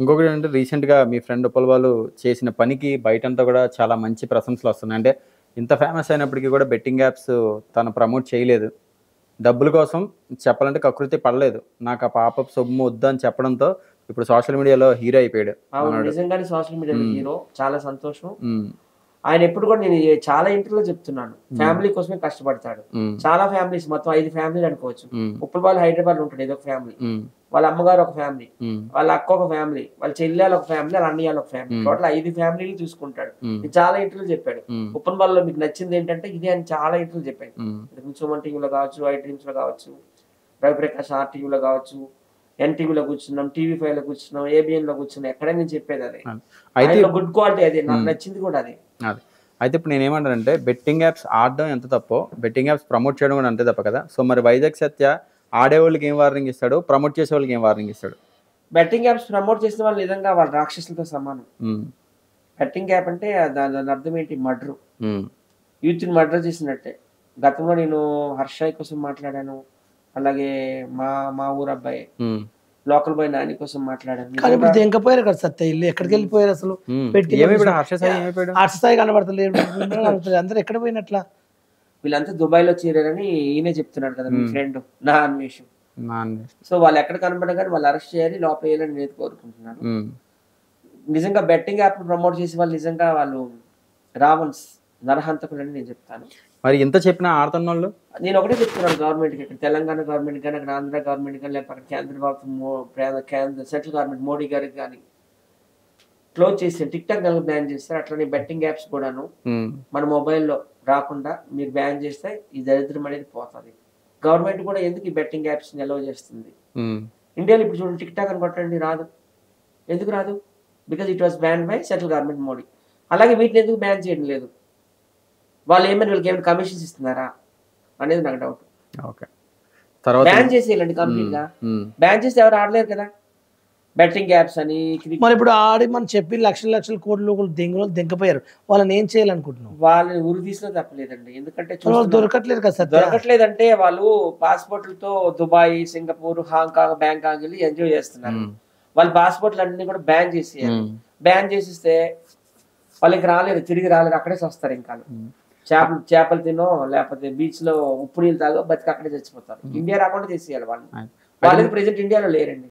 ఇంకొకటి ఏంటంటే రీసెంట్‌గా మీ ఫ్రెండ్ ఉప్పల్ బాలు చేసిన పనికి బయటంతా కూడా చాలా మంచి ప్రశంసలొస్తున్నాయి. అంటే ఇంత ఫేమస్ అయినప్పటికి కూడా బెట్టింగ్ యాప్స్ తను ప్రమోట్ చేయలేదు. డబ్బుల కోసం చెప్పాలంటే కకృతి పడలేదు. నాకు ఆ పాపపు సొమ్ము వద్దని చెప్పడంతో ఇప్పుడు సోషల్ మీడియాలో హీరో అయిపోయాడు అవును. మనోడు. నిజంగానే సోషల్ మీడియాలో హ్మ్. హీరో. చాలా సంతోషం. హ్మ్. ఆయన ఎప్పుడు కూడా నేను చాలా ఇంటర్వ్యూలో చెప్తున్నాను. హ్మ్. ఫ్యామిలీ కోసమే కష్టపడతాడు. హ్మ్. చాలా ఫ్యామిలీస్ మొత్తం 5 ఫ్యామిలీలు అనుకోవచ్చు. హ్మ్. ఉప్పల్ బాలు హైదరాబాద్‌లో ఉంటాడు ఏదో ఒక ఫ్యామిలీ. హ్మ్. వాళ్ళ అమ్మగారు ఒక ఫ్యామిలీ. హ్మ్. వాళ్ళ అక్క ఒక ఫ్యామిలీ. వాళ్ళ చెల్లెలు ఒక ఫ్యామిలీ. వాళ్ళ అన్నయ్య ఒక ఫ్యామిలీ. హ్మ్. టోటల్ 5 ఫ్యామిలీలు చూసుకుంటాడు. హ్మ్. ఇది చాలా ఇంటర్వ్యూలో చెప్పాడు. హ్మ్. ఉప్పల్ బాలులో మీకు నచ్చింది ఏంటంటే ఇదే అని చాలా ఇంటర్వ్యూలో చెప్పాడు. హ్మ్. ఇంతకుముందు సుమన్ టీవీలో కావచ్చు, ఐ డ్రీమ్స్‌లో కావచ్చు, రవిప్రకాష్ ఆర్‌టీవీలో కావచ్చు, ఎన్‌టీవీలో కూర్చున్నాం, టీవీ5లో కూర్చున్నాం, ఏబీఎన్‌లో కూర్చున్నాం. ఎక్కడైనా నేను చెప్పేది అదే. అది. అయితే ఆయనలో గుడ్ క్వాలిటీ అదే. నాకు హ్మ్. నచ్చింది కూడా అదే. అది. అయితే ఇప్పుడు నేనేమంటానంటే బెట్టింగ్ యాప్స్ ఆడడం ఎంత తప్పో, బెట్టింగ్ యాప్స్ ప్రమోట్ చేయడం కూడా అంతే తప్పు కదా! సో, మరి వైజాగ్ సత్య ఆడేవాళ్ళకి ఏం వార్నింగ్ ఇస్తాడు? ప్రమోట్ చేసేవాళ్ళకి ఏం వార్నింగ్ ఇస్తాడు? బెట్టింగ్ యాప్స్ ప్రమోట్ చేసిన వాళ్ళు నిజంగా వాళ్ళు రాక్షసులతో సమానం. హ్మ్. బెట్టింగ్ యాప్ అంటే దాని అర్థం ఏంటి? మర్డరు. హ్మ్. యూత్‌ని మర్డర్ చేసినట్టే. గతంలో నేను 'హర్షాయ్' కోసం మాట్లాడాను. అలాగే మా మా ఊరబ్బాయి హ్మ్. లోకల్ బాయ్ 'నాని' కోసం మాట్లాడాను. కానీ నిజంగా ఇప్పుడు దెంకపోయారు కదా సత్య ఇల్లు. ఎక్కడికెళ్ళిపోయారు అసలు? హ్మ్. పెట్టిన ఏమైపోయాడు చూసాం. హర్ష సాయి ఏమైపోయాడు? హర్ష సాయి కనబడతలేడు. కనబడతలేదు. అందరూ ఎక్కడ పోయినట్లా? వీళ్ళంతా దుబాయ్‌లో చేరారని ఈయనే చెప్తున్నాడు కదా! మీ హ్మ్. ఫ్రెండ్ నా అన్వేష్. నాన్ సో, వాళ్ళు ఎక్కడ కనపడగానే వాళ్ళు అరెస్ట్ చేయాలి, లోపలేయాలని నేను కోరుకుంటున్నాను. హ్మ్. నిజంగా బెట్టింగ్ యాప్‌ని ప్రమోట్ చేసే వాళ్ళు నిజంగా వాళ్ళు రావణ్స్, నరహంతకులని నేను చెప్తాను. మరి ఇంత చెప్పినా ఆడుతున్నోళ్ళు? నేను ఒకటే చెప్తున్నాను గవర్నమెంట్‌కి. ఇక్కడ తెలంగాణ గవర్నమెంట్ గాని, అక్కడ ఆంధ్ర గవర్నమెంట్ గాని, లేకపోతే అక్కడ కేంద్ర ప్రభుత్వం కేంద్ర సెంట్రల్ గవర్నమెంట్ మోడీ గారికి గాని క్లోజ్ చేసేయండి. టిక్‌టాక్ గనుక బ్యాన్ చేస్తే అట్లనే బెట్టింగ్ యాప్స్ కూడాను హ్మ్. మన మొబైల్‌లో రాకుండా మీరు బ్యాన్ చేస్తే ఈ దరిద్రం అనేది పోతది. గవర్నమెంట్ కూడా ఎందుకు ఈ బెట్టింగ్ యాప్స్‌ని అలౌ చేస్తుంది? హ్మ్. ఇండియాలో ఇప్పుడు చూడండి టిక్‌టాక్ అని కొట్టండి రాదు. ఎందుకు రాదు? Because it was banned by central government Modi. అలాగే వీటిని ఎందుకు బ్యాన్ చేయడం లేదు? వీళ్ళకేమైనా కమిషన్స్ ఇస్తున్నారా? అనేది నాకు డౌట్. ఓకే. తర్వాత బ్యాన్ చేసేయాలండి హ్మ్. కంప్లీట్‌గా. హ్మ్. బ్యాన్ చేస్తే ఎవరు ఆడలేరు కదా! బెట్టింగ్ యాప్స్ అని మరి ఇప్పుడు ఆడి మనం చెప్పి లక్షల లక్షల కోట్లు దెంకపోయారు. వాళ్ళని ఏం చేయాలనుకుంటున్నావు? వాళ్ళని ఉరి తీసినా తప్పలేదండి. ఎందుకంటే మరి వాళ్ళు చూస్తున్నాం దొరకట్లేదు కదా సత్య. దొరకట్లేదంటే వాళ్ళు పాస్‌పోర్ట్‌లతో దుబాయ్, సింగపూర్, హాంకాంగ్, బ్యాంకాక్ ఎళ్లి ఎంజాయ్ చేస్తున్నారు. హ్మ్. వాళ్ళ పాస్‌పోర్ట్‌లన్నీ కూడా బ్యాన్ చేసేయాలి. హ్మ్. బ్యాన్ చేసేస్తే వాళ్ళకి రాలేరు. తిరిగి రాలేరు. అక్కడే సస్తారు ఇంకాను. హ్మ్. చేపలు తినో లేకపోతే బీచ్‌లో ఉప్పు నీళ్ళు తాగో బతికి అక్కడే చచ్చిపోతారు. హ్మ్. ఇండియా రాకుండా చేసేయాలి వాళ్ళని. అయితే వాళ్ళకి ప్రెజెంట్ ఇండియాలో లేరండి.